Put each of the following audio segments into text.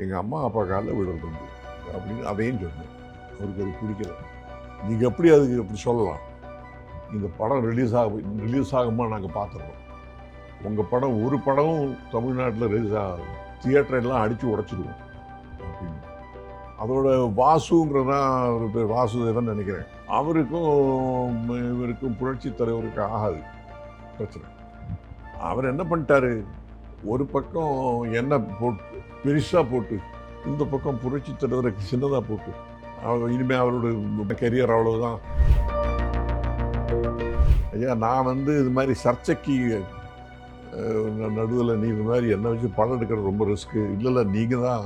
எங்கள் அம்மா அப்பா காலில் விடுறது உண்டு அப்படின்னு அதையும் சொன்னேன். அவருக்கு அது பிடிக்கல. நீங்கள் எப்படி அதுக்கு எப்படி சொல்லலாம்? இந்த படம் ரிலீஸ் ஆகுமா நாங்கள் பார்த்துடுறோம். உங்கள் படம் ஒரு படமும் தமிழ்நாட்டில் ரிலீஸ் ஆகாது, தியேட்டரெல்லாம் அடித்து உடச்சிடுவோம் அப்படின்னு. அதோட வாசுங்கிறதான் ஒரு பேர், வாசுதேவன் நினைக்கிறேன். அவருக்கும் இவருக்கும் புரட்சி தலைவருக்கு ஆகாது பிரச்சனை. அவர் என்ன பண்ணிட்டாரு, ஒரு பக்கம் என்ன போட்டு பெருசாக போட்டு, இந்த பக்கம் புரட்சி தலைவருக்கு சின்னதாக போட்டு, அவர் இனிமேல் அவரோட கெரியர் அவ்வளவுதான். ஐயா நான் வந்து இது மாதிரி சர்ச்சைக்கு நடுவில் நீ இது மாதிரி என்ன வச்சு படம் எடுக்கிறது ரொம்ப ரிஸ்க்கு. இல்லை நீங்கள் தான்.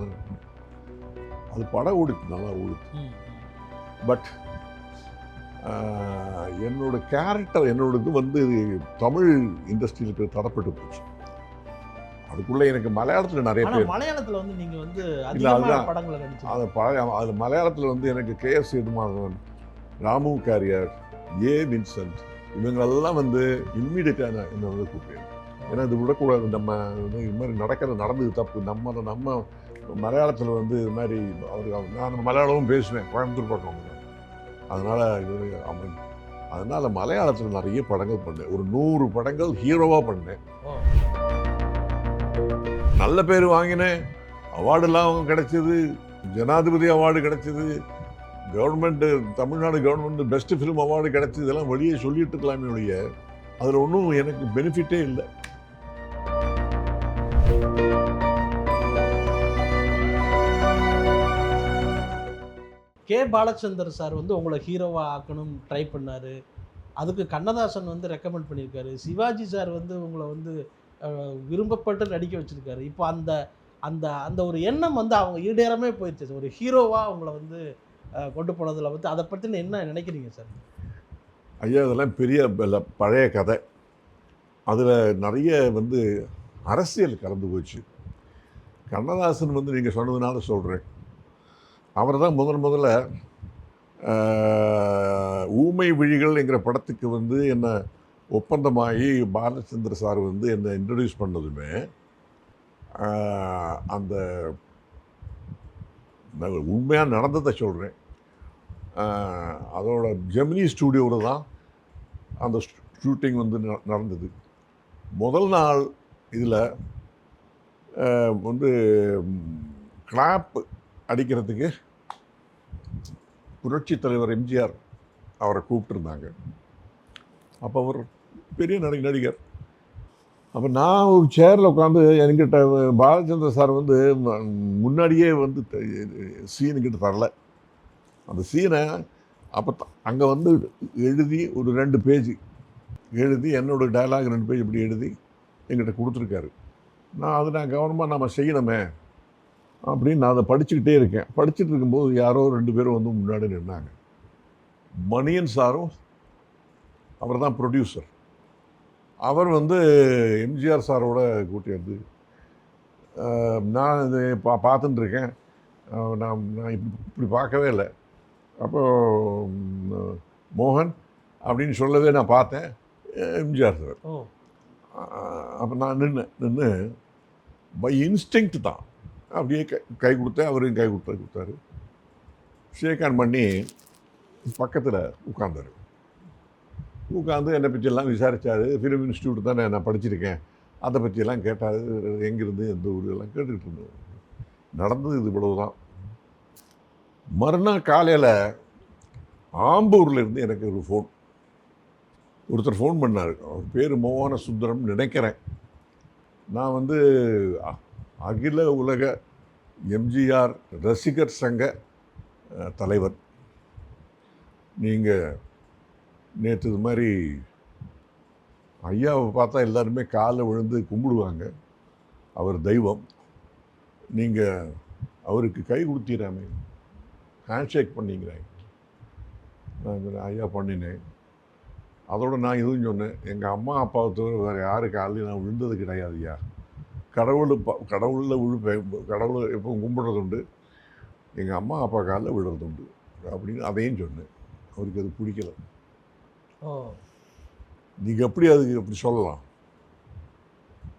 அது படம் ஓடுச்சு, நல்லா ஓடுச்சு. பட் என்னோட கேரக்டர், என்னோட இது வந்து தமிழ் இண்டஸ்ட்ரியில் தரப்பட்டு போச்சு. அதுக்குள்ளே எனக்கு மலையாளத்தில் நிறைய பேர், மலையாளத்தில் வந்து நீங்கள் வந்து இல்லை அதுதான் படங்களை நடிச்சு அது மலையாளத்தில் வந்து எனக்கு கேஎஸ் சேதுமாதவன், ராமு காரியார், ஏ வின்சென்ட், இவங்களெல்லாம் வந்து இம்மிடியட்டாக என்னை வந்து கூப்பிட்டேன். ஏன்னா இது விடக்கூடாது, நம்ம வந்து இது மாதிரி நடந்தது தப்பு. நம்ம மலையாளத்தில் வந்து இது மாதிரி நான் மலையாளமும் பேசுவேன், கோயம்புத்தூர் பக்கம். அதனால் அதனால் மலையாளத்தில் நிறைய படங்கள் பண்ணேன். ஒரு 100 படங்கள் ஹீரோவாக பண்ணேன். நல்ல பேர் வாங்கினேன், அவார்டெல்லாம் கிடைச்சிது, ஜனாதிபதி அவார்டு கிடைச்சிது, government Tamil Nadu government best film award கிடைச்சிது. இதெல்லாம் வெளியே சொல்லிட்டு இருக்கலாமே ஒழிய அதில் ஒன்றும் எனக்கு பெனிஃபிட்டே இல்லை. கே பாலச்சந்தர் சார் வந்து உங்களை ஹீரோவாக ஆக்கணும் ட்ரை பண்ணார். அதுக்கு கண்ணதாசன் வந்து ரெக்கமெண்ட் பண்ணியிருக்காரு. சிவாஜி சார் வந்து உங்களை வந்து விரும்பப்பட்டு நடிக்க வச்சுருக்காரு. இப்போ அந்த அந்த அந்த ஒரு எண்ணம் வந்து அவங்க ஈடேறமே போயிடுச்சு. ஒரு ஹீரோவாக அவங்கள வந்து கொண்டு போனதில் வந்து அதை பற்றி என்ன நினைக்கிறீங்க சார்? ஐயா இதெல்லாம் பெரிய பழைய கதை. அதில் நிறைய வந்து அரசியல் கலந்து போச்சு. கண்ணதாசன் வந்து நீங்கள் சொன்னதுனால சொல்கிறேன், அவர் தான் முதல்ல ஊமை விழிகள் என்கிற படத்துக்கு வந்து என்னை ஒப்பந்தமாகி பாலச்சந்திர சார் வந்து என்னை இன்ட்ரடியூஸ் பண்ணதுமே, அந்த உண்மையாக நடந்ததை சொல்கிறேன். அதோட ஜெமினி ஸ்டூடியோவில் தான் அந்த ஷூட்டிங் வந்து நடந்தது. முதல் நாள் இதில் வந்து கிளாப் அடிக்கிறதுக்கு புரட்சி தலைவர் எம்ஜிஆர் அவரை கூப்பிட்டுருந்தாங்க. அப்போ அவர் பெரிய நடிகர். அப்போ நான் ஒரு சேரில் உட்காந்து என்கிட்ட பாலச்சந்திர சார் வந்து முன்னாடியே வந்து சீனுக்கிட்ட தரல. அந்த சீனை அப்போ அங்கே வந்து எழுதி ஒரு 2 பேஜ் எழுதி, என்னோடய டைலாக் 2 பேஜ் இப்படி எழுதி எங்கிட்ட கொடுத்துருக்காரு. நான் கவனமாக நம்ம செய்யணுமே அப்படின்னு நான் அதை படிச்சுக்கிட்டே இருக்கேன். படிச்சுட்டு இருக்கும்போது யாரோ 2 பேரும் வந்து முன்னாடி நின்னாங்க. மணியன் சாரும், அவர் தான் ப்ரொடியூசர். அவர் வந்து எம்ஜிஆர் சாரோட கூட்டி வந்து நான் இது பார்த்துட்டு இருக்கேன். நான் இப்படி பார்க்கவே இல்லை. அப்போது மோகன் அப்படின்னு சொல்லவே நான் பார்த்தேன் எம்ஜிஆர் சார். அப்போ நான் நின்று பை இன்ஸ்டிங்க்ட் தான் அப்படியே கை கொடுத்தேன். அவரையும் கை கொடுத்தாரு. ஷேக் ஹேண்ட் பண்ணி பக்கத்தில் உட்காந்து என்னை பற்றியெல்லாம் விசாரித்தார். ஃபிலிம் இன்ஸ்டியூட் தானே நான் படிச்சிருக்கேன், அதை பற்றியெல்லாம் கேட்டார். எங்கேருந்து எந்த ஊர் எல்லாம் கேட்டுக்கிட்டு இருந்தோம். நடந்தது இது இவ்வளவு தான். மறுநாள் காலையில் ஆம்பூர்லேருந்து எனக்கு ஒரு ஒருத்தர் ஃபோன் பண்ணார். அவர் பேர் மோகன சுந்தரம் நினைக்கிறேன். நான் வந்து அகில உலக எம்ஜிஆர் ரசிகர் சங்க தலைவர். நீங்கள் நேற்று இது மாதிரி ஐயாவை பார்த்தா எல்லாருமே காலில் விழுந்து கும்பிடுவாங்க, அவர் தெய்வம், நீங்கள் அவருக்கு கை கொடுத்தீராமே, ஹேண்ட்ஷேக் பண்ணிங்கிறாங்க. நான் ஐயா பண்ணினேன். அதோடு நான் இதுவும் சொன்னேன், எங்கள் அம்மா அப்பாவை தவிர வேறு யாரு காலையில் நான் விழுந்தது கிடையாது ஐயா. கடவுளில் கடவுளை எப்போ கும்பிடுறது உண்டு, எங்கள் அம்மா அப்பா காலில் விழுறது உண்டு அப்படின்னு அதையும் சொன்னேன். அவருக்கு அது பிடிக்கல. நீங்கள் எப்படி அதுக்கு எப்படி சொல்லலாம்?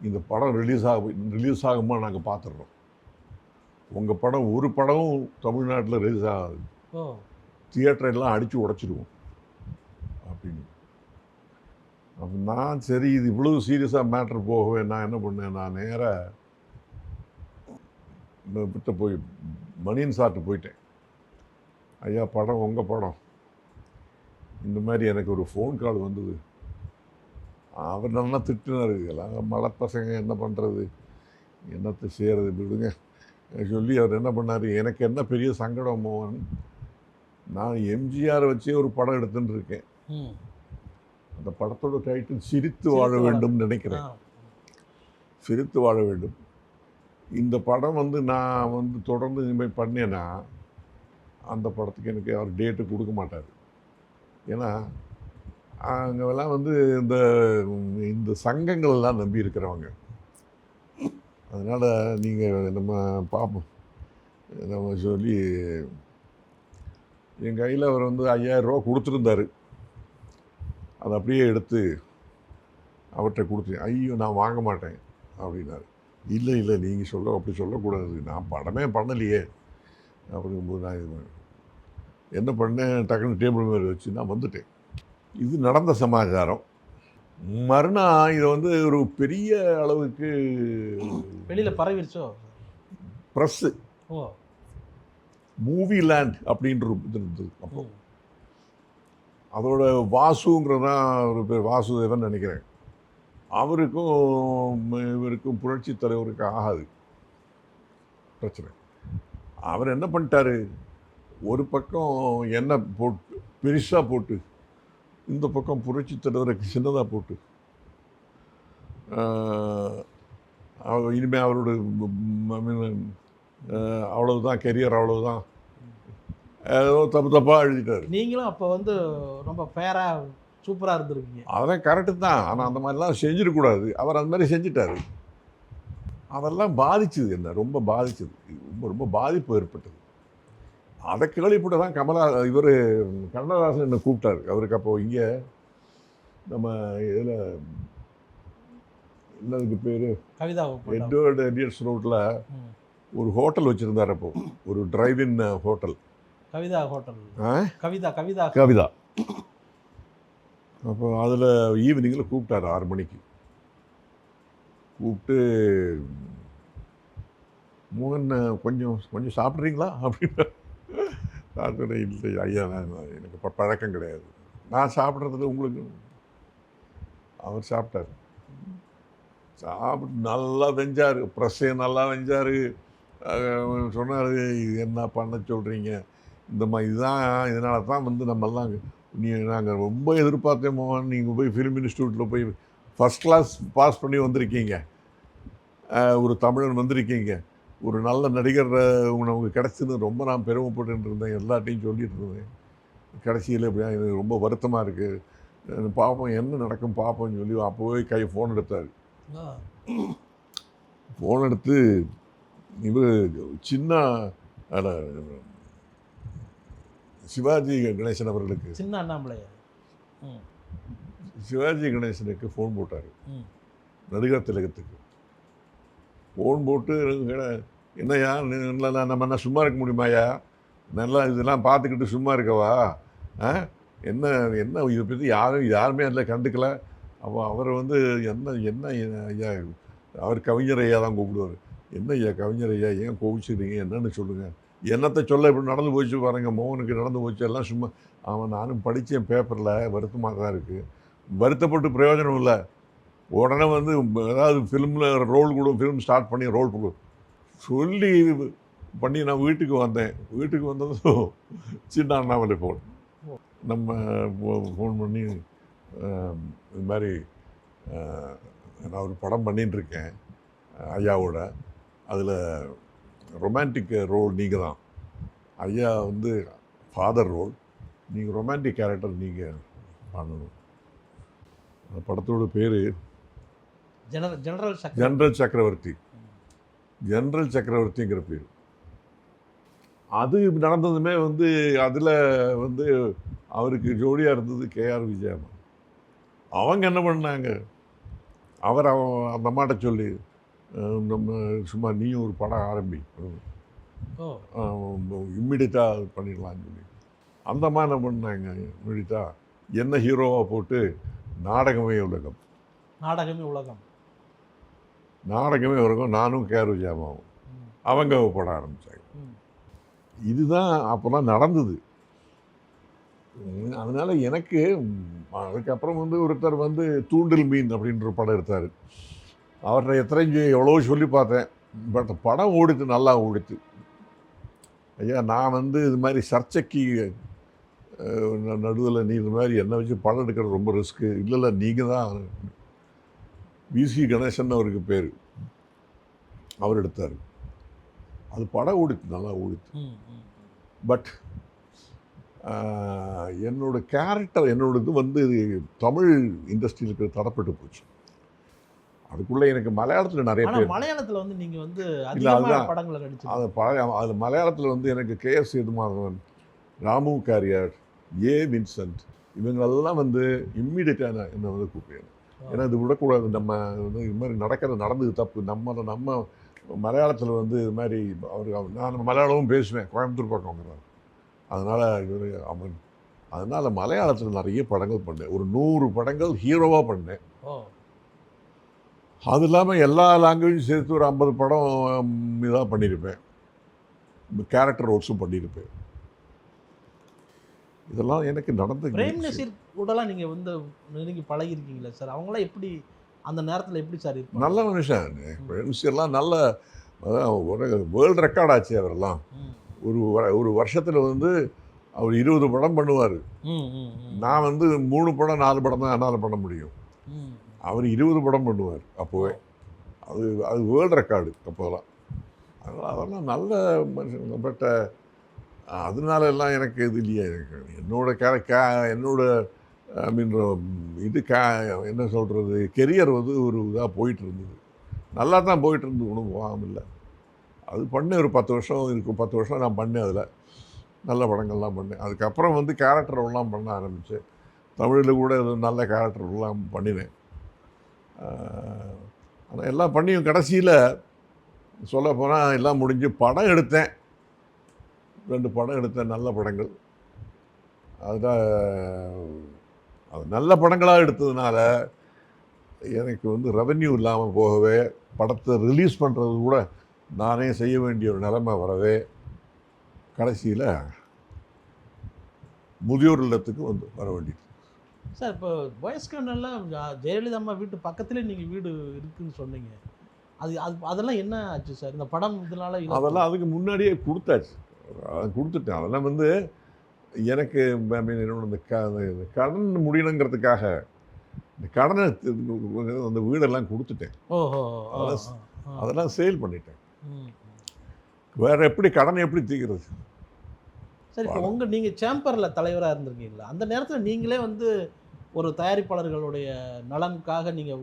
இந்த படம் ரிலீஸ் ஆகுமா நாங்கள் பார்த்துடுறோம். உங்கள் படம் ஒரு படமும் தமிழ்நாட்டில் ரிலீஸ் ஆகாது, ஓ தியேட்டர் எல்லாம் அடித்து உடச்சிடுவோம் அப்படின்னு. அப்போ நான் சரி இது இவ்வளவு சீரியஸாக மேட்ரு போகவே நான் என்ன பண்ணேன், நான் நேராக கிட்ட போய் மணியன் சார்ட்டு போயிட்டேன். ஐயா படம் உங்கள் படம், இந்த மாதிரி எனக்கு ஒரு ஃபோன் கால் வந்தது. அவர் நல்லா திட்டினார், எல்லாம் மலை பசங்க என்ன பண்ணுறது, என்னத்தை செய்கிறது விடுங்க சொல்லி அவர் என்ன பண்ணார், எனக்கு என்ன பெரிய சங்கடம் மோகன், நான் எம்ஜிஆரை வச்சே ஒரு படம் எடுத்துன்னு இருக்கேன். ம் அந்த படத்தோட டைட்டில் சிரித்து வாழ வேண்டும் நினைக்கிறேன். ஆ சிரித்து வாழ வேண்டும். இந்த படம் வந்து நான் வந்து தொடர்ந்து இனிமேல் பண்ணேன்னா அந்த படத்துக்கு எனக்கு அவர் டேட்டு கொடுக்க மாட்டார். ஏன்னா அங்கெல்லாம் வந்து இந்த இந்த சங்கங்கள் எல்லாம் நம்பி இருக்கிறவங்க. அதனால் நீங்கள் நம்ம பார்ப்போம் நம்ம சொல்லி என் கையில் அவர் வந்து 5000 ரூபா கொடுத்துருந்தாரு. அதை அப்படியே எடுத்து அவர்கிட்ட கொடுத்து, ஐயோ நான் வாங்க மாட்டேன் அப்படின்னாரு. இல்லை இல்லை நீங்கள் அப்படி சொல்லக்கூடாது, நான் படமே பண்ணலையே அப்படிங்கும்போது நான் இது என்ன பண்ணேன், டக்குன்னு டேபிள் மேலே வச்சு நான் வந்துட்டேன். இது நடந்த சமாச்சாரம். மறுநாள் இதை வந்து ஒரு பெரிய அளவுக்கு வெளியில் பரவிடுச்சோ. ப்ரெஸ்ஸு ஓ மூவி லேண்ட் அப்படின்ற இது இருந்தது. அப்போ ம் அதோட வாசுங்கிறதான் ஒரு பேர், வாசுதேவன் நினைக்கிறேன். அவருக்கும் இவருக்கும் புரட்சி தலைவருக்கு ஆகாது பிரச்சனை. அவர் என்ன பண்ணிட்டாரு, ஒரு பக்கம் எண்ணெய் போட்டு பெருசாக போட்டு, இந்த பக்கம் புரட்சி தலைவருக்கு சின்னதாக போட்டு, இனிமேல் அவரோட அவ்வளவுதான் கெரியர், அவ்வளவுதான் ஏதோ தப்பு தப்பாக எழுதிட்டார். நீங்களும் அப்போ வந்து ரொம்ப ஃபேராக சூப்பராக இருந்திருக்கீங்க. அதெல்லாம் கரெக்டு தான், ஆனால் அந்த மாதிரிலாம் செஞ்சிடக்கூடாது. அவர் அந்த மாதிரி செஞ்சிட்டார். அதெல்லாம் பாதிச்சுது, என்ன ரொம்ப பாதிச்சுது, ரொம்ப ரொம்ப பாதிப்பு ஏற்பட்டது. அதை கேள்விப்பட்டு தான் இவர் கண்ணதாசன் என்னை கூப்பிட்டாரு. அவருக்கு அப்போ இங்கே நம்ம இதில் என்னதுக்கு பேர், கவிதா எட்வர்டு எடியர்ஸ் ரோட்டில் ஒரு ஹோட்டல் வச்சுருந்தார். அப்போ ஒரு drive-in hotel, Kavitha hotel. Kavitha Kavitha Kavitha. அப்போ அதில் ஈவினிங்கில் கூப்பிட்டாரு 6 மணிக்கு. கூப்பிட்டு, மோகன் கொஞ்சம் கொஞ்சம் சாப்பிட்றீங்களா அப்படின்னு. நான் சொன்னேன், இல்லை ஐயா எனக்கு பழக்கம் கிடையாது, நான் சாப்பிட்றதுல உங்களுக்கு. அவர் சாப்பிட்டார். சாப்பிட்டு நல்லா வெஞ்சார், ப்ரெஸ்ஸே நல்லா வெஞ்சார். சொன்னார், இது என்ன பண்ண சொல்கிறீங்க, இந்த மாதிரி இதுதான், இதனால தான் வந்து நம்மெல்லாம் நாங்கள் ரொம்ப எதிர்பார்த்தேன் மோகன், நீங்கள் போய் ஃபிலிம் இன்ஸ்டியூட்டில் போய் ஃபஸ்ட் கிளாஸ் பாஸ் பண்ணி வந்திருக்கீங்க, ஒரு தமிழன் வந்திருக்கீங்க, ஒரு நல்ல நடிகர் உனக்கு கிடச்சிது, ரொம்ப நான் பெருமைப்பட்டு இருந்தேன், எல்லாத்தையும் சொல்லிட்டு இருந்தேன். கடைசியில் எப்படியா எனக்கு ரொம்ப வருத்தமாக இருக்குது, பார்ப்போம் என்ன நடக்கும் பார்ப்போம்னு சொல்லி அப்போவே ஃபோன் எடுத்தார். ஃபோன் எடுத்து, இவர் சின்ன சிவாஜி கணேசன் அவர்களுக்கு, சின்ன அண்ணாமலையா, சிவாஜி கணேசனுக்கு ஃபோன் போட்டார், நடிகர் திலகத்துக்கு ஃபோன் போட்டு, என்னையா நல்லா நம்ம என்ன சும்மா இருக்க முடியுமாயா, நல்லா இதெல்லாம் பார்த்துக்கிட்டு சும்மா இருக்கவா, என்ன என்ன இதை பற்றி யாருமே அதில் கண்டுக்கலை. அப்போ அவர் வந்து என்ன என்ன ஐயா, அவர் கவிஞர் ஐயா தான் கூப்பிடுவார். என்ன ஐயா கவிஞர் ஐயா, ஏன் கோவிச்சுக்கிறீங்க, என்னன்னு சொல்லுங்கள், என்னத்தை சொல்ல இப்படி நடந்து போச்சு பாருங்கள், மோகனுக்கு நடந்து போச்சு எல்லாம் சும்மா. அவன் நானும் படித்தேன் பேப்பரில், வருத்தமாக தான் இருக்குது, வருத்தப்பட்டு பிரயோஜனம் இல்லை, உடனே வந்து ஏதாவது ஃபிலிமில் ரோல் கூட, ஃபிலிம் ஸ்டார்ட் பண்ணி ரோல் சொல்லி பண்ணி நான் வீட்டுக்கு வந்தேன். வீட்டுக்கு வந்ததும் சின்ன அண்ணாமலை ஃபோன், நம்ம ஃபோன் பண்ணி, இது மாதிரி நான் ஒரு படம் பண்ணிட்டுருக்கேன் ஐயாவோட, அதில் ரொமான்டிக் ரோல் நீங்கள் தான், ஐயா வந்து ஃபாதர் ரோல், நீங்கள் ரொமான்டிக் கேரக்டர் நீங்கள் பண்ணணும். அந்த படத்தோட பேர் ஜெனரல் சக்கரவர்த்தி, ஜெனரல் சக்கரவர்த்திங்கிற பேர். அது நடந்ததுமே வந்து அதில் வந்து அவருக்கு ஜோடியாக இருந்தது கேஆர் விஜயம்மா. அவங்க என்ன பண்ணாங்க, அந்த அம்மாட்ட சொல்லி, நம்ம சும்மா நீயும் ஒரு படம் ஆரம்பி, ஓ இம்மிடியட்டாக பண்ணிடலான்னு சொல்லி அந்த மாதிரி என்ன பண்ணாங்க இம்மிடியட்டாக என்ன ஹீரோவாக போட்டு நாடகமே உலகம் நாடகமே உலகம். நாடகமே உலகம் நானும் கேரு ஜாமாவும் ம். அவங்க போட ஆரம்பித்தாங்க. ம். இதுதான் அப்போலாம் நடந்தது. அதனால் எனக்கு அதுக்கப்புறம் வந்து ஒருத்தர் வந்து தூண்டில் மீன் அப்படின்ற ஒரு படம் எடுத்தார். அவர்கிட்ட எத்தனையும் எவ்வளோ சொல்லி பார்த்தேன். பட் படம் ஓடித்து, நல்லா ஓடித்து. ஐயா நான் வந்து இது மாதிரி சர்ச்சைக்கு நடுவில் நீ இது மாதிரி என்னை வச்சு படம் எடுக்கிறது ரொம்ப ரிஸ்க்கு. இல்லை நீங்கள் தான் விசி கணேசன் அவருக்கு பேர், அவர் எடுத்தார். அது படம் ஓடித்து, நல்லா ஓடித்து. ம். ம். பட் என்னோட கேரக்டர் என்னோடது வந்து தமிழ் இண்டஸ்ட்ரியில் இருக்கிற தடப்பட்டு போச்சு. அதுக்குள்ளே எனக்கு மலையாளத்தில் நிறைய ஆனா பேர் மலையாளத்துல வந்து நீங்க வந்து இல்லை, அதிகமான அதுதான் படங்களை நடிச்சிருக்கீங்க. அது பழைய அது மலையாளத்தில் வந்து எனக்கு கேஎஸ் சேதுமாதவன், ராமு காரியார், ஏ வின்சென்ட் இவங்களெல்லாம் வந்து இம்மிடியட்டாக என்னை வந்து கூப்பிடுறாங்க. ஏன்னா இது விடக்கூடாது, நம்ம வந்து இது மாதிரி நடந்தது தப்பு. நம்ம மலையாளத்தில் வந்து இது மாதிரி நான் மலையாளமும் பேசுவேன், கோயம்புத்தூர் பக்கங்கிறார். அதனால் அவன் அதனால் மலையாளத்தில் நிறைய படங்கள் பண்ணேன். ஒரு 100 படங்கள் ஹீரோவாக பண்ணேன். ஓ அது இல்லாமல் எல்லா லாங்குவேஜும் சேர்த்து ஒரு 50 படம் இதாக பண்ணியிருப்பேன். கேரக்டர் ரோல்ஸும் பண்ணியிருப்பேன். இதெல்லாம் எனக்கு நடந்த பிரேம் நசீர் கூடலாம் நீங்க வந்து நெருங்கி பழகிருக்கீங்களா சார்? அவங்களாம் எப்படி அந்த நேரத்துல எப்படி சார் இருப்பாங்க? நல்ல மனுஷன். பிரேம்சியர்லாம் நல்ல அதான் ஒரு வேர்ல்டு ரெக்கார்ட் ஆச்சு அவரெல்லாம். ம். ஒரு வருஷத்தில் வந்து அவர் 20 படம் பண்ணுவார். ம். ம். ம். நான் வந்து 3 படம் 4 படம் தான் என்னால் பண்ண முடியும். ம். அவர் 20 படம் பண்ணுவார் அப்போவே. அது வேர்ல்டு ரெக்கார்டு அப்போலாம். அதெல்லாம் நல்ல மனுஷன். பட் அதனால எல்லாம் எனக்கு இது இல்லையா, எனக்கு என்னோட ஐ மீன் இது என்ன சொல்கிறது, கெரியர் வந்து ஒரு இதாக போயிட்டு இருந்தது. நல்லா தான் போயிட்டு இருந்தது, ஒன்றும் போகாமல் இல்லை. அது பண்ணேன், ஒரு 10 வருஷம் இருக்கும். 10 வருஷம் நான் பண்ணேன். அதில் நல்ல படங்கள்லாம் பண்ணேன். அதுக்கப்புறம் வந்து கேரக்டர் ரோல்லாம் பண்ண ஆரம்பித்தேன். தமிழில் கூட நல்ல கேரக்டர் ரோல்லாம் பண்ணினேன். ஆனால் எல்லாம் பண்ணியும் கடைசியில் சொல்ல போனால் எல்லாம் முடிஞ்சு படம் எடுத்தேன். 2 படம் எடுத்தேன், நல்ல படங்கள். அதுதான் அது நல்ல படங்களாக எடுத்ததுனால எனக்கு வந்து ரெவென்யூ இல்லாமல் போகவே, படத்தை ரிலீஸ் பண்ணுறது கூட நானே செய்ய வேண்டிய ஒரு நிலைமை வரவே, கடைசியில் முதியோர் இல்லத்துக்கு வந்து வர வேண்டியது. சார் இப்போ வயஸ்கண்ணெல்லாம் ஜெயலலிதா அம்மா வீட்டு பக்கத்துலேயே நீங்கள் வீடு இருக்குன்னு சொன்னீங்க. அதெல்லாம் என்ன ஆச்சு சார்? இந்த படம் இதனால அதெல்லாம் அதுக்கு முன்னாடியே கொடுத்தாச்சு, கொடுத்துட்டேன். அதெல்லாம் வந்து எனக்கு என்னோட இந்த கடன் முடியணுங்கிறதுக்காக இந்த கடனை அந்த வீடெல்லாம் கொடுத்துட்டேன். ஓஹோ. அதெல்லாம் சேல் பண்ணிட்டேன். ம். வேறு எப்படி கடனை எப்படி தீர்க்கிறது? சரி, இப்போ நீங்கள் சேம்பரில் தலைவராக இருந்திருக்கீங்களா? அந்த நேரத்தில் நீங்களே வந்து ஒரு தயாரிப்பாளர்களுடைய நலனுக்காக நீங்கள்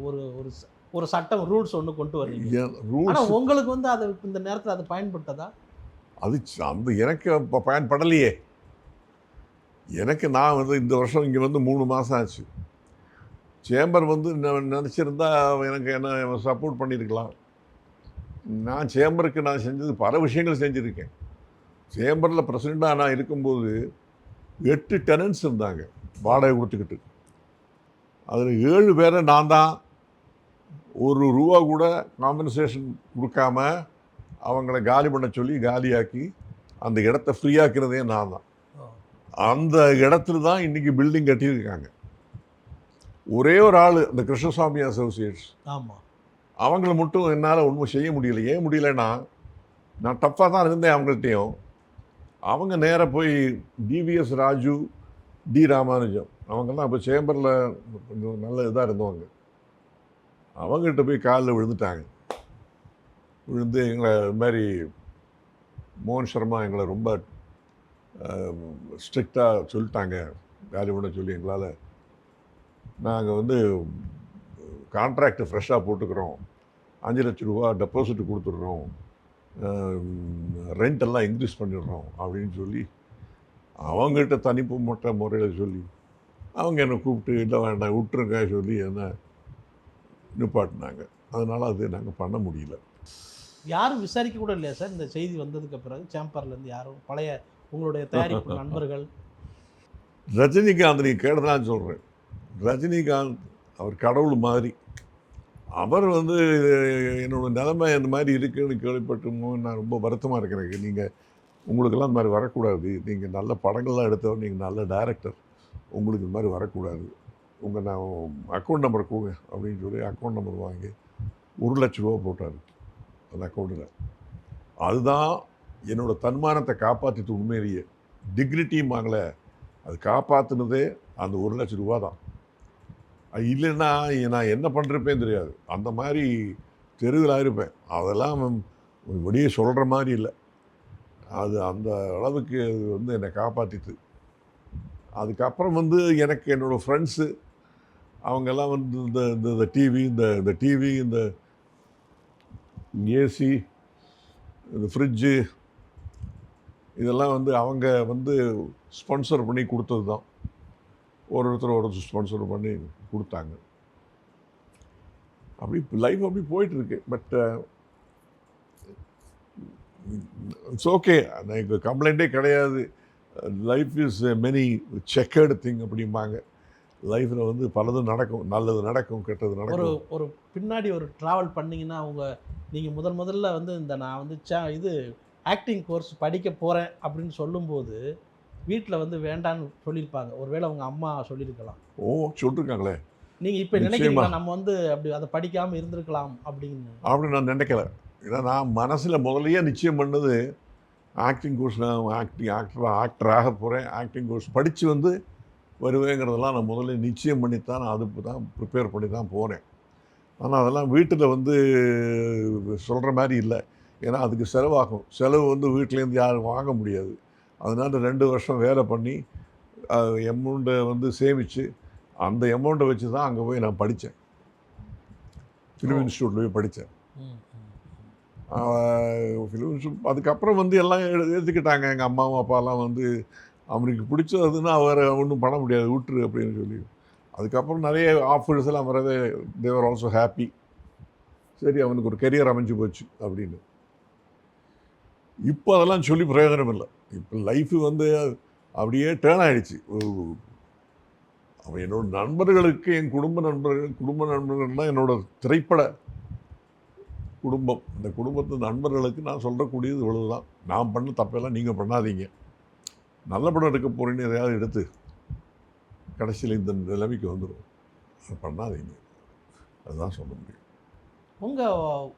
ஒரு சட்டம் ரூல்ஸ் ஒன்று கொண்டு வரீங்க. ஆனால் உங்களுக்கு வந்து அது இந்த நேரத்தில் அது பயன்பட்டதா? அது அந்த எனக்கு இப்போ பயன்படலையே. எனக்கு நான் வந்து இந்த வருஷம் இங்கே வந்து 3 மாதம் ஆச்சு. சேம்பர் வந்து நினச்சிருந்தா எனக்கு என்ன சப்போர்ட் பண்ணியிருக்கலாம். நான் சேம்பருக்கு நான் செஞ்சது பல விஷயங்கள் செஞ்சுருக்கேன். சேம்பரில் பிரசிடெண்ட்டாக நான் இருக்கும்போது 8 டெனன்ட்ஸ் இருந்தாங்க வாடகை கொடுத்துக்கிட்டு. அதில் 7 பேரை நான் தான் ₹1 கூட காம்பன்சேஷன் கொடுக்காம அவங்கள காலி பண்ண சொல்லி காலியாக்கி அந்த இடத்த ஃப்ரீயாக்கிறதே நான் தான். அந்த இடத்துல தான் இன்றைக்கி பில்டிங் கட்டியிருக்காங்க. ஒரே ஒரு ஆள், இந்த கிருஷ்ணசாமி அசோசியேட்ஸ், ஆமாம், அவங்கள மட்டும் என்னால் ஒன்றும் செய்ய முடியல. ஏன் முடியலைன்னா, நான் டஃப்பாக தான் இருந்தேன் அவங்கள்ட்டையும். அவங்க நேராக போய் டிவிஎஸ் ராஜு, டி ராமானுஜம், அவங்கெல்லாம் இப்போ சேம்பரில் கொஞ்சம் நல்ல இதாக இருந்தவங்க. அவங்ககிட்ட போய் காலில் விழுந்துட்டாங்க. விழுந்து எங்களை இது மாதிரி மோகன் சர்மா எங்களை ரொம்ப ஸ்ட்ரிக்டாக சொல்லிட்டாங்க, காலி பண்ண சொல்லி. எங்களால் நாங்கள் வந்து கான்ட்ராக்டு ஃப்ரெஷ்ஷாக போட்டுக்கிறோம், 5 லட்ச ரூபா டெபாசிட் கொடுத்துட்றோம், ரெண்டெல்லாம் இன்க்ரீஸ் பண்ணிடுறோம் அப்படின்னு சொல்லி அவங்ககிட்ட தனிப்பட்ட முறையில் சொல்லி அவங்க என்னை கூப்பிட்டு இல்லை வேண்டாம் விட்டுருங்க சொல்லி என்னை நிப்பாட்டினாங்க. அதனால் அது நாங்கள் பண்ண முடியல. யாரும் விசாரிக்க கூட இல்லையா சார் இந்த செய்தி வந்ததுக்கு பிறகு சேம்பர்லேருந்து யாரும் பழைய உங்களுடைய தயாரிப்பு நண்பர்கள்? ரஜினிகாந்த் நீ கேட்டதான் சொல்கிறேன். ரஜினிகாந்த் அவர் கடவுள் மாதிரி. அவர் வந்து என்னோட நிலைமை இந்த மாதிரி இருக்குன்னு கேள்விப்பட்டுமோ நான் ரொம்ப வருத்தமாக இருக்கிறேன். நீங்கள் உங்களுக்கெல்லாம் இந்த மாதிரி வரக்கூடாது. நீங்கள் நல்ல படங்கள்லாம் எடுத்தவர், நீங்கள் நல்ல டைரக்டர், உங்களுக்கு இந்த மாதிரி வரக்கூடாது. உங்கள் நான் அக்கௌண்ட் நம்பர் கொடுங்க அப்படின்னு சொல்லி அக்கௌண்ட் நம்பர் வாங்கி 1,00,000 ரூபா போட்டார் அந்த அக்கௌண்ட்டில். அதுதான் என்னோடய தன்மானத்தை காப்பாற்றிட்டு உண்மையிலேயே டிக்னிட்டியும் வாங்கலை, அது காப்பாற்றினதே அந்த 1,00,000 ரூபா தான். அது இல்லைன்னா நான் என்ன பண்ணுறப்பேன்னு தெரியாது. அந்த மாதிரி தெருவில் இருப்பேன். அதெல்லாம் வெளியே சொல்கிற மாதிரி இல்லை. அது அந்த அளவுக்கு அது வந்து என்னை காப்பாற்றிட்டு. அதுக்கப்புறம் வந்து எனக்கு என்னோடய ஃப்ரெண்ட்ஸு அவங்கெல்லாம் வந்து இந்த டிவி இந்த ஏசி, இந்த ஃப்ரிட்ஜு இதெல்லாம் வந்து அவங்க வந்து ஸ்பான்சர் பண்ணி கொடுத்தது தான். ஒருத்தர் ஸ்பான்சர் பண்ணி கொடுத்தாங்க. அப்படி லைஃப் அப்படி போயிட்டுருக்கு. பட் இட்ஸ் ஓகே, எனக்கு கம்ப்ளைண்ட்டே கிடையாது. Life is many chequered thing அப்படிம்பாங்க. லைஃப்பில் வந்து பலதும் நடக்கும், நல்லது நடக்கும், கெட்டது நடக்கும். ஒரு பின்னாடி ஒரு ட்ராவல் பண்ணிங்கன்னா நீங்கள் முதல்ல வந்து நான் வந்து இது ஆக்டிங் கோர்ஸ் படிக்க போகிறேன் அப்படின்னு சொல்லும்போது வீட்டில் வந்து வேண்டான்னு சொல்லியிருப்பாங்க. ஒருவேளை உங்கள் அம்மா சொல்லியிருக்கலாம். சொல்லிருக்காங்களே. நீங்கள் இப்போ நினைக்கிறீங்களா நம்ம வந்து அப்படி அதை படிக்காமல் இருந்திருக்கலாம் அப்படின்னு நான் நினைக்கல. ஏன்னா நான் மனசில் முதலையே நிச்சயம் பண்ணது ஆக்டிங் கோர்ஸ், நான் ஆக்டராக போகிறேன், ஆக்டிங் கோர்ஸ் படித்து வந்து வருவேங்கிறதெல்லாம் நான் முதல்ல நிச்சயம் பண்ணித்தான் நான் அதுக்கு தான் ப்ரிப்பேர் பண்ணி தான் போனேன். ஆனால் அதெல்லாம் வீட்டில் வந்து சொல்கிற மாதிரி இல்லை. ஏன்னா அதுக்கு செலவாகும். செலவு வந்து வீட்டிலேருந்து யாரும் வாங்க முடியாது. அதனால் 2 வருஷம் வேலை பண்ணி எமௌண்ட்டை வந்து சேமித்து அந்த எமௌண்ட்டை வச்சு தான் அங்கே போய் நான் படித்தேன். ஃபிலிம் இன்ஸ்டியூட்டில் போய் படித்தேன். ஃபிலிம் இன்ஸ்டியூட் அதுக்கப்புறம் வந்து எல்லாம் ஏற்றுக்கிட்டாங்க. எங்கள் அம்மாவும் அப்பாலாம் வந்து அவனுக்கு பிடிச்சதுன்னா அவரை ஒன்றும் பண்ண முடியாது, விட்டுரு அப்படின்னு சொல்லி. அதுக்கப்புறம் நிறைய ஆஃபர்ஸ் எல்லாம் வரவே தேவர் ஆல்சோ ஹாப்பி. சரி, அவனுக்கு ஒரு கெரியர் அமைஞ்சு போச்சு அப்படின்னு. இப்போ அதெல்லாம் சொல்லி பிரயோஜனம் இல்லை. இப்போ லைஃபு வந்து அப்படியே டேர்ன் ஆகிடுச்சு. அவன் என்னோடய நண்பர்களுக்கு, என் குடும்ப நண்பர்கள்னால் என்னோடய திரைப்பட குடும்பம். இந்த குடும்பத்து நண்பர்களுக்கு நான் சொல்லக்கூடியது இவ்வளவுதான். நான் பண்ண தப்பெல்லாம் நீங்கள் பண்ணாதீங்க. நல்ல படம் எடுக்க போகிறேன்னு எதையாவது எடுத்து கடைசியில் இந்த நிலைமைக்கு வந்துடும். அது பண்ணாதீங்க. அதுதான் சொல்ல முடியும்.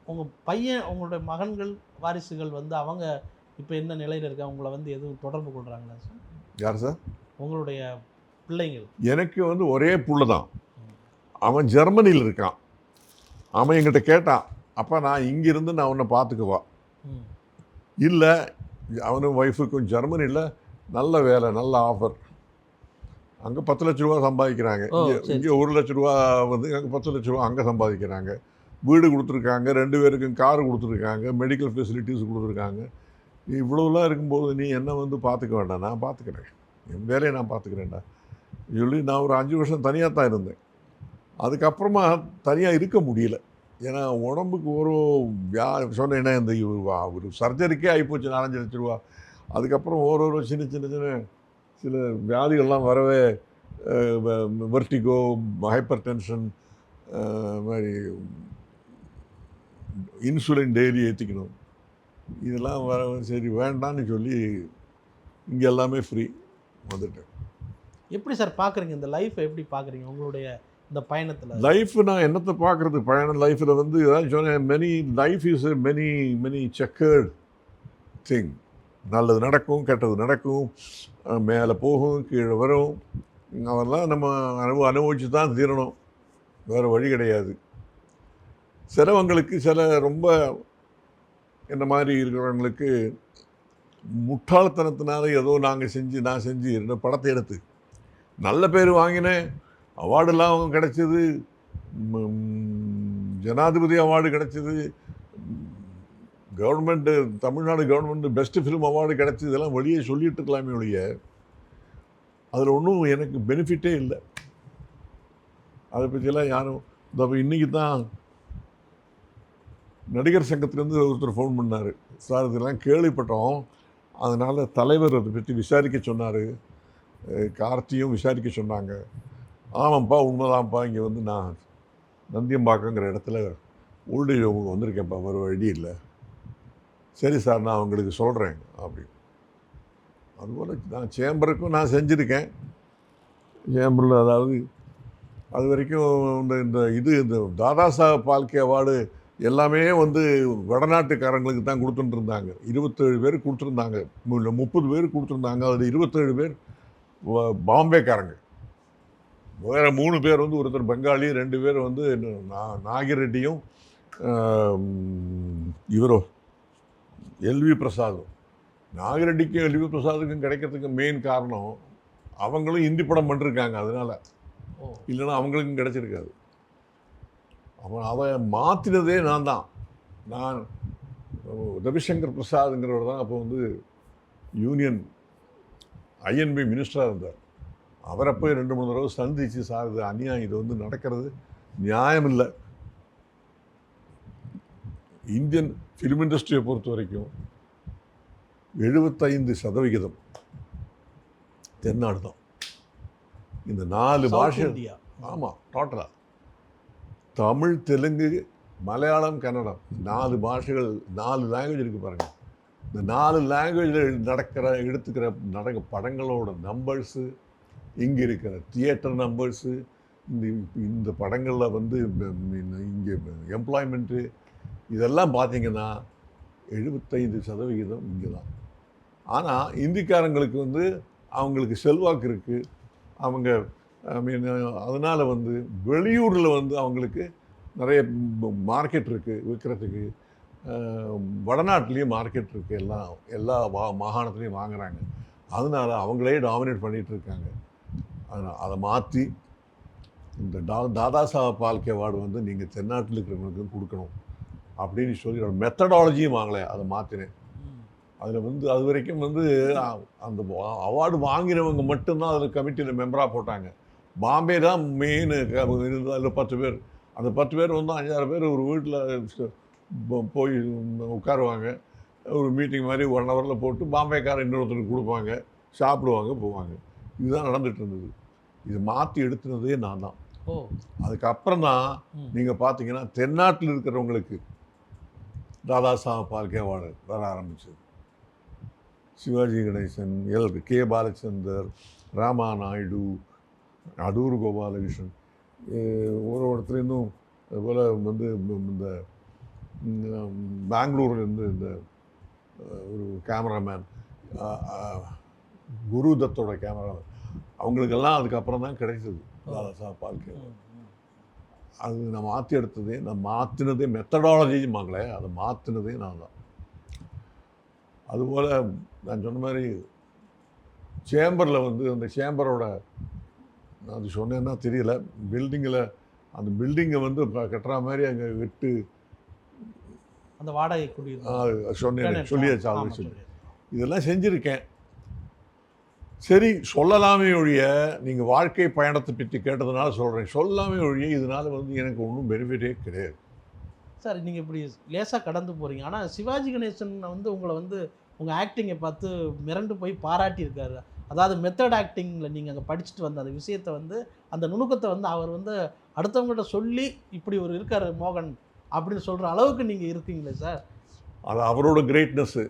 உங்கள் பையன், உங்களுடைய மகன்கள், வாரிசுகள் வந்து அவங்க இப்போ என்ன நிலையில் இருக்காங்க? உங்களை வந்து எதுவும் தொடர்பு கொள்கிறாங்களா சார்? யார் சார்? உங்களுடைய பிள்ளைங்கள். எனக்கு வந்து ஒரே புள்ள தான். அவன் ஜெர்மனியில் இருக்கான். அவன் என்கிட்ட கேட்டான், அப்போ நான் இங்கிருந்து நான் உன்னை பார்த்துக்குவா. இல்லை, அவனும் ஒய்ஃபுக்கும் ஜெர்மனியில் நல்ல வேலை, நல்ல ஆஃபர். அங்கே 10 லட்ச ரூபா சம்பாதிக்கிறாங்க. இங்கே 1 லட்ச ரூபா வந்து அங்கே 10 லட்ச ரூபா அங்கே சம்பாதிக்கிறாங்க. வீடு கொடுத்துருக்காங்க, 2 பேருக்கும் காரு கொடுத்துருக்காங்க, மெடிக்கல் ஃபெசிலிட்டிஸ் கொடுத்துருக்காங்க. இவ்வளோலாம் இருக்கும்போது நீ என்ன வந்து பார்த்துக்க வேண்டாம், நான் பார்த்துக்கிறேன், என் வேலையை நான் பார்த்துக்கிறேன்டா சொல்லி நான் ஒரு 5 வருஷம் தனியாக தான் இருந்தேன். அதுக்கப்புறமா தனியாக இருக்க முடியல. ஏன்னா உடம்புக்கு ஒரு சொன்னேன்னா இந்த ஒரு சர்ஜரிக்கே ஆகிப்போச்சு 4-5 லட்ச ரூபா. அதுக்கப்புறம் ஒரு சில வியாதிகள்லாம் வரவே, வெர்டிகோ, ஹைப்பர் டென்ஷன், மாதிரி இன்சுலின் டெய்லி ஏற்றிக்கணும், இதெல்லாம் வர சரி வேண்டான்னு சொல்லி இங்கே எல்லாமே ஃப்ரீ வந்துட்டேன். எப்படி சார் பார்க்குறீங்க இந்த லைஃப்பை? எப்படி பார்க்குறீங்க உங்களுடைய இந்த பயணத்தில்? லைஃப் நான் என்னத்தை பார்க்குறது, பயணம் லைஃப்பில் வந்து ஏதாவது சொன்னேன், life is many chequered thing. நல்லது நடக்கும், கெட்டது நடக்கும், மேலே போகும், கீழே வரும். அதெல்லாம் நம்ம அனுபவிச்சு தான் தீரணும், வேறு வழி கிடையாது. சிலவங்களுக்கு, சில ரொம்ப என்ன மாதிரி இருக்கிறவங்களுக்கு முட்டாள்தனத்தினால ஏதோ நான் செஞ்சு 2 படத்தை எடுத்து நல்ல பேர் வாங்கினேன், அவார்டெல்லாம் அவங்க கிடச்சிது, ஜனாதிபதி அவார்டு கிடச்சிது, government, Tamil Nadu government best film award கிடச்சிது. இதெல்லாம் வெளியே சொல்லிகிட்டு இருக்கலாமே ஒழிய அதில் ஒன்றும் எனக்கு பெனிஃபிட்டே இல்லை. அதை பற்றியெல்லாம் யாரும் இன்றைக்கி தான் நடிகர் சங்கத்திலேருந்து ஒருத்தர் ஃபோன் பண்ணார், சார் இதெல்லாம் கேள்விப்பட்டோம், அதனால் தலைவர் அதை பற்றி விசாரிக்க சொன்னார், கார்த்தியும் விசாரிக்க சொன்னாங்க. ஆமாம்ப்பா உண்மைதான்ப்பா, இங்கே வந்து நான் நந்தியம்பாக்கங்கிற இடத்துல ஓல்டேஜ் ஹோமுக்கு வந்திருக்கேன்ப்பா, வேறு வழி இல்லை. சரி சார் நான் உங்களுக்கு சொல்கிறேன் அப்படின்னு. அதுபோல் நான் சேம்பருக்கும் நான் செஞ்சுருக்கேன். சேம்பரில் அதாவது அது வரைக்கும் இந்த தாதா சாஹேப் பால்கே அவார்டு எல்லாமே வந்து வடநாட்டுக்காரங்களுக்கு தான் கொடுத்துட்டு இருந்தாங்க. 27 பேர் கொடுத்துருந்தாங்க, 30 பேர் கொடுத்துருந்தாங்க. அதில் 27 பேர் பாம்பேக்காரங்க. வேறு 3 பேர் வந்து ஒருத்தர் பெங்காலி, 2 பேர் வந்து நாகிரெட்டியும் இவரோ எல்வி பிரசாதும். நாகிரெட்டிக்கும் எல்வி பிரசாதுக்கும் கிடைக்கிறதுக்கு மெயின் காரணம் அவங்களும் இந்தி படம் பண்ணிருக்காங்க, அதனால். இல்லைன்னா அவங்களுக்கும் கிடைச்சிருக்காது. அதை மாற்றினதே நான் தான். நான் ரவிசங்கர் பிரசாத்ங்கிறவர் தான் அப்போ வந்து யூனியன் ஐஎன்பி மினிஸ்டராக இருந்தார். அவரை போய் 2-3 தடவை சந்திச்சு, சார் இது அநியாயம், இது வந்து நடக்கிறது நியாயம் இல்லை. இந்தியன் ஃபிலிம் இண்டஸ்ட்ரியை பொறுத்த வரைக்கும் 75% தென்னாடு தான். இந்த 4 பாஷை, ஆமாம், டோட்டலாக தமிழ், தெலுங்கு, மலையாளம், கன்னடம், 4 பாஷைகள், 4 லாங்குவேஜ் இருக்குது பாருங்கள். இந்த 4 லாங்குவேஜில் நடக்கிற படங்களோட நம்பர்ஸு, இங்கே இருக்கிற தியேட்டர் நம்பர்ஸு, இந்த படங்களில் வந்து இங்கே எம்ப்ளாய்மெண்ட்டு, இதெல்லாம் பார்த்தீங்கன்னா 75% இங்கே தான். ஆனால் இந்திக்காரங்களுக்கு வந்து அவங்களுக்கு செல்வாக்கு இருக்குது. அவங்க அதனால் வந்து வெளியூரில் வந்து அவங்களுக்கு நிறைய மார்க்கெட் இருக்குது விற்கிறதுக்கு. வடநாட்டிலையும் மார்க்கெட் இருக்குது, எல்லா மாகாணத்துலேயும் வாங்குகிறாங்க. அதனால் அவங்களே டாமினேட் பண்ணிகிட்டு இருக்காங்க. அதனால் அதை மாற்றி இந்த தாதா சாஹேப் பால்கே அவார்டு வந்து நீங்கள் தென்னாட்டில் இருக்கிறவங்களுக்கும் கொடுக்கணும் அப்படின்னு சொல்லி மெத்தடாலஜியும் வாங்கலை, அதை மாற்றினேன். அதில் வந்து அது வரைக்கும் வந்து அந்த அவார்டு வாங்கினவங்க மட்டும்தான் அதில் கமிட்டியில் மெம்பராக போட்டாங்க. பாம்பே தான் மெயின் இருந்தது. அதில் 10 பேர். அந்த 10 பேர் வந்து 5-6 பேர் ஒரு வீட்டில் போய் உட்காருவாங்க. ஒரு மீட்டிங் மாதிரி 1 ஹவரில் போட்டு பாம்பேக்காரன் இன்னொருத்தருக்கு கொடுப்பாங்க, சாப்பிடுவாங்க, போவாங்க. இதுதான் நடந்துகிட்டு இருந்தது. இது மாற்றி எடுத்துனதே நான் தான். அதுக்கப்புறம் தான் நீங்கள் பார்த்தீங்கன்னா தென்னாட்டில் இருக்கிறவங்களுக்கு தாதா சாஹேப் பால்கே அவார்டு வர ஆரம்பிச்சது. சிவாஜி கணேசன், கே பாலச்சந்தர், ராமா நாயுடு, அடூர் கோபாலகிருஷ்ணன், ஒருத்தருந்தும் அதுபோல் வந்து இந்த பெங்களூர்லேருந்து இந்த ஒரு கேமராமேன் குரு தத்தோட கேமராமேன், அவங்களுக்கெல்லாம் அதுக்கப்புறம் தான் கிடைச்சது தாதா சாஹேப் பால்கே. அது நான் மாற்றி எடுத்ததே, நான் மாற்றினதே மெத்தடாலஜி மகளே, அதை மாற்றினதே நான் தான். அதுபோல் நான் சொன்ன மாதிரி சேம்பரில் வந்து அந்த சேம்பரோட அது சொன்னேன்னா தெரியல, பில்டிங்கில் அந்த பில்டிங்கை வந்து கட்டுற மாதிரி அங்கே விட்டு அந்த வாடகை சொன்னேன், சொல்லியாச்சு, அதை சொல்லி இதெல்லாம் செஞ்சுருக்கேன். சரி, சொல்லலாமே ஒழிய, நீங்கள் வாழ்க்கை பயணத்தை பற்றி கேட்டதுனால சொல்கிறேன், சொல்லாமே ஒழிய இதனால் வந்து எனக்கு ஒன்றும் பெனிஃபிட்டே கிடையாது. சார் நீங்கள் இப்படி லேசாக கடந்து போகிறீங்க. ஆனால் சிவாஜி கணேசன் வந்து உங்களை வந்து உங்கள் ஆக்டிங்கை பார்த்து மிரண்டு போய் பாராட்டியிருக்காரு. அதாவது மெத்தட் ஆக்டிங்கில் நீங்கள் அங்கே படிச்சுட்டு வந்த அந்த விஷயத்தை வந்து, அந்த நுணுக்கத்தை வந்து அவர் வந்து அடுத்தவங்கள்ட்ட சொல்லி இப்படி ஒரு இருக்கார் மோகன் அப்படின்னு சொல்கிற அளவுக்கு நீங்கள் இருக்கீங்களே சார். அது அவரோட கிரேட்னஸ்ஸு.